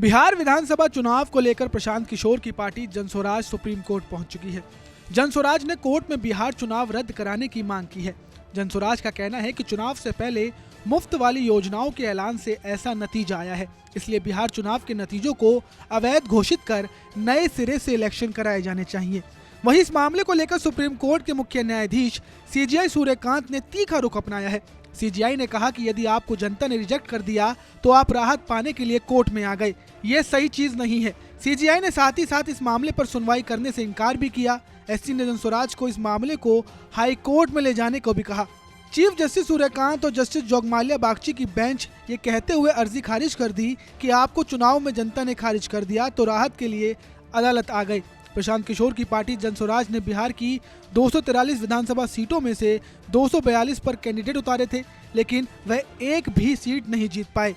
बिहार विधानसभा चुनाव को लेकर प्रशांत किशोर की पार्टी जनस्वराज सुप्रीम कोर्ट पहुंच चुकी है। जनस्वराज ने कोर्ट में बिहार चुनाव रद्द कराने की मांग की है। जनस्वराज का कहना है कि चुनाव से पहले मुफ्त वाली योजनाओं के ऐलान से ऐसा नतीजा आया है, इसलिए बिहार चुनाव के नतीजों को अवैध घोषित कर नए सिरे से इलेक्शन कराए जाने चाहिए। वहीं इस मामले को लेकर सुप्रीम कोर्ट के मुख्य न्यायाधीश सीजेआई सूर्यकांत ने तीखा रुख अपनाया है। सीजेआई ने कहा कि यदि आपको जनता ने रिजेक्ट कर दिया तो आप राहत पाने के लिए कोर्ट में आ गए, ये सही चीज नहीं है। सीजेआई ने साथ ही साथ इस मामले पर सुनवाई करने से इनकार भी किया। एससी ने जनस्वराज को इस मामले को हाई कोर्ट में ले जाने को भी कहा। चीफ जस्टिस सूर्यकांत और जस्टिस जोगमाल्या बागची की बेंच ये कहते हुए अर्जी खारिज कर दी कि आपको चुनाव में जनता ने खारिज कर दिया तो राहत के लिए अदालत आ गई। प्रशांत किशोर की पार्टी जनस्वराज ने बिहार की 243 विधानसभा सीटों में से 242 पर कैंडिडेट उतारे थे, लेकिन वह एक भी सीट नहीं जीत पाए।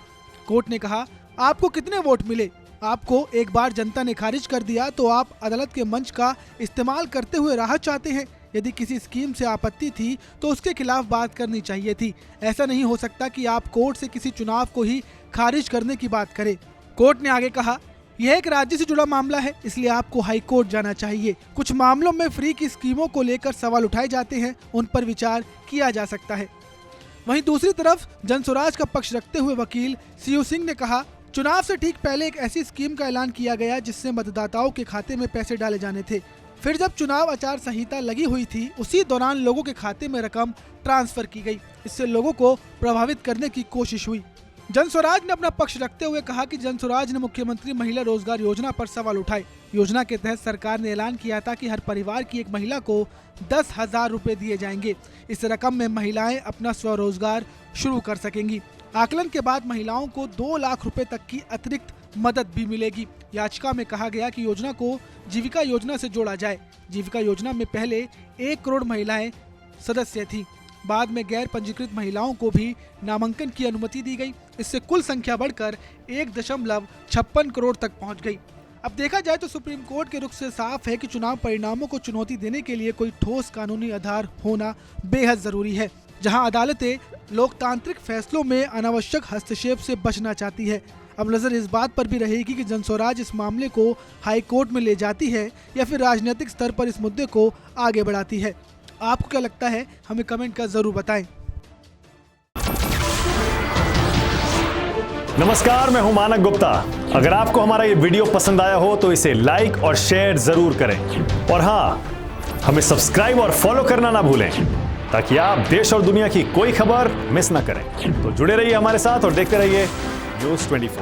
कोर्ट ने कहा, आपको कितने वोट मिले? आपको एक बार जनता ने खारिज कर दिया तो आप अदालत के मंच का इस्तेमाल करते हुए राहत चाहते हैं। यदि किसी स्कीम से आपत्ति थी तो उसके खिलाफ बात करनी चाहिए थी। ऐसा नहीं हो सकता कि आप कोर्ट से किसी चुनाव को ही खारिज करने की बात करें। कोर्ट ने आगे कहा, यह एक राज्य से जुड़ा मामला है, इसलिए आपको हाई कोर्ट जाना चाहिए। कुछ मामलों में फ्री की स्कीमों को लेकर सवाल उठाए जाते हैं, उन पर विचार किया जा सकता है। वहीं दूसरी तरफ जनस्वराज का पक्ष रखते हुए वकील सीयू सिंह ने कहा, चुनाव से ठीक पहले एक ऐसी स्कीम का ऐलान किया गया जिससे मतदाताओं के खाते में पैसे डाले जाने थे। फिर जब चुनाव आचार संहिता लगी हुई थी, उसी दौरान लोगों के खाते में रकम ट्रांसफर की गई। इससे लोगों को प्रभावित करने की कोशिश हुई। जनस्वराज ने अपना पक्ष रखते हुए कहा कि जनस्वराज ने मुख्यमंत्री महिला रोजगार योजना पर सवाल उठाए। योजना के तहत सरकार ने ऐलान किया था कि हर परिवार की एक महिला को 10,000 रुपए दिए जाएंगे। इस रकम में महिलाएं अपना स्वरोजगार शुरू कर सकेंगी। आकलन के बाद महिलाओं को 2 लाख रुपए तक की अतिरिक्त मदद भी मिलेगी। याचिका में कहा गया कि योजना को जीविका योजना से जोड़ा जाए। जीविका योजना में पहले 1 करोड़ महिलाएं सदस्य थी, बाद में गैर पंजीकृत महिलाओं को भी नामांकन की अनुमति दी गई। इससे कुल संख्या बढ़कर 1.56 करोड़ तक पहुंच गई। अब देखा जाए तो सुप्रीम कोर्ट के रुख से साफ है कि चुनाव परिणामों को चुनौती देने के लिए कोई ठोस कानूनी आधार होना बेहद जरूरी है। जहां अदालतें लोकतांत्रिक फैसलों में अनावश्यक हस्तक्षेप से बचना चाहती है। अब नजर इस बात पर भी रहेगी कि जनस्वराज इस मामले को हाई कोर्ट में ले जाती है या फिर राजनीतिक स्तर पर इस मुद्दे को आगे बढ़ाती है। आपको क्या लगता है, हमें कमेंट कर जरूर बताएं। नमस्कार, मैं हूं मानक गुप्ता। अगर आपको हमारा ये वीडियो पसंद आया हो तो इसे लाइक और शेयर जरूर करें, और हाँ, हमें सब्सक्राइब और फॉलो करना ना भूलें ताकि आप देश और दुनिया की कोई खबर मिस ना करें। तो जुड़े रहिए हमारे साथ और देखते रहिए न्यूज़ 24।